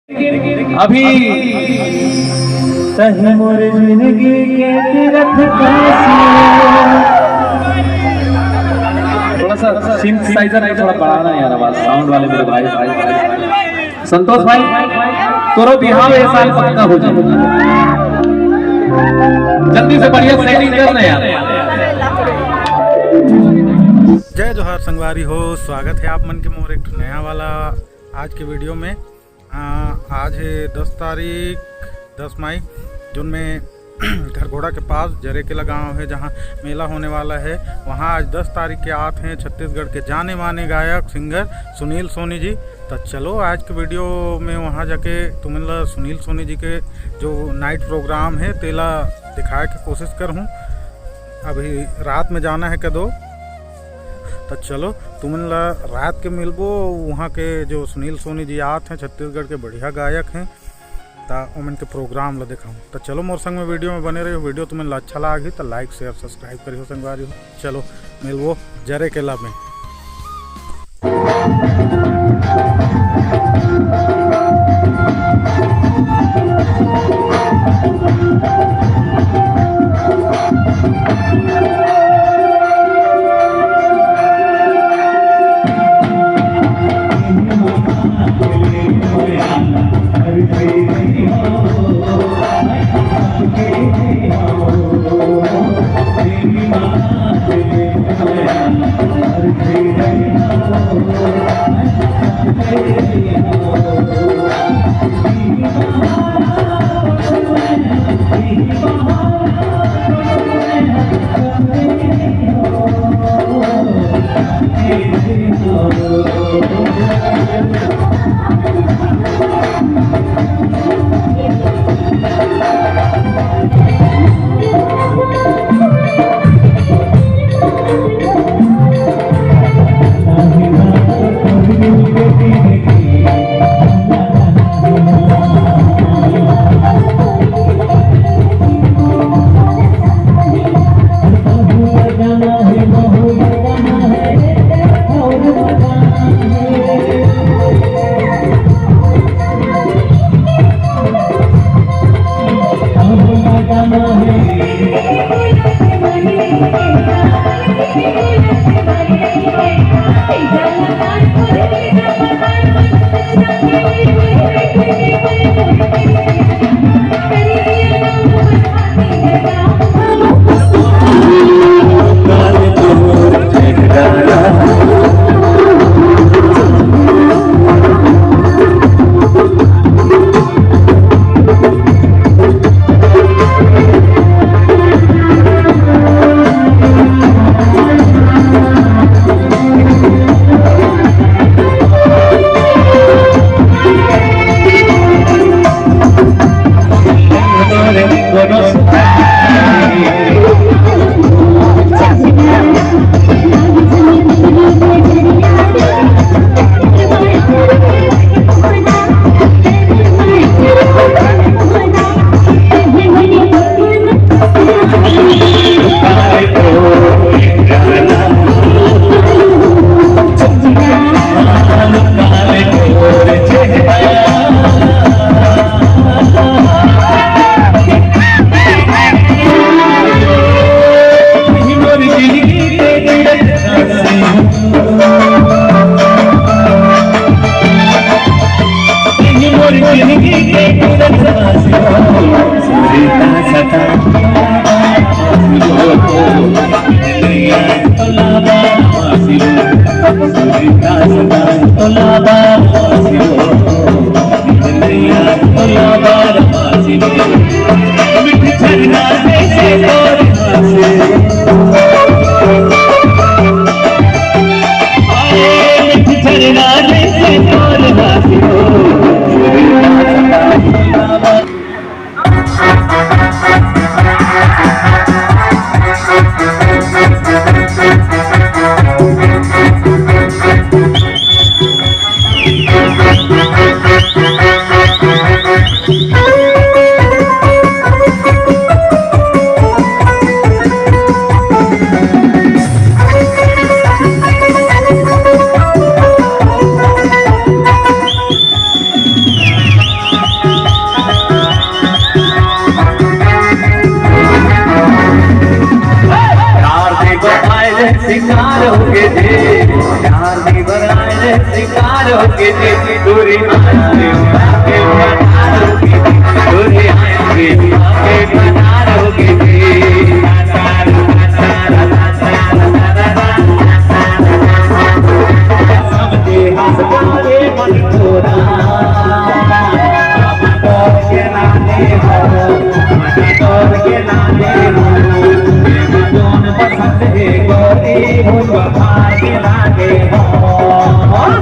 अभी सही मोर जिंदगी के तीरथ थोड़ा सा सिंथेसाइजर है, थोड़ा बढ़ाना यार आवाज साउंड वाले मेरे भाई। संतोष भाई तोरो बिहाव इस साल पक्का हो जाए, जल्दी से बढ़िया सेटिंग करना यार। जय जोहार संगवारी हो, स्वागत है आप मन के मोर एक नया वाला आज के वीडियो में। आज है 10 तारीख 10 मई, जिनमें घरघोड़ा के पास जरेकेला गांव है जहां मेला होने वाला है। वहां आज 10 तारीख के आते हैं छत्तीसगढ़ के जाने माने गायक सिंगर सुनील सोनी जी। तो चलो आज के वीडियो में वहां जाके तुम्हें सुनील सोनी जी के जो नाइट प्रोग्राम है तेला दिखाए की कोशिश करूँ। अभी रात में जाना है कदो, तो चलो तुमन रात के मिलबो। वहाँ के जो सुनील सोनी जी आते हैं छत्तीसगढ़ के बढ़िया गायक हैं, तो उमन के प्रोग्राम ला दिखाऊँ। तो चलो मोर संग में वीडियो में बने रही हो। वीडियो तुम्हें अच्छा लगी तो लाइक शेयर सब्सक्राइब करियो संगवारी हो। चलो मिलबो जरेकेला में। शिकार हो के थे प्यार नहीं बनाए रे शिकार हो के थे दूरी आए के बनार हो के थे दूरी आए के बनार हो के थे समझे हंसकारे मन थोड़ा तोड़ के लाने हो तोड़ के लाने हो दोन पसंद है गोरी भूल वफा के लाने हो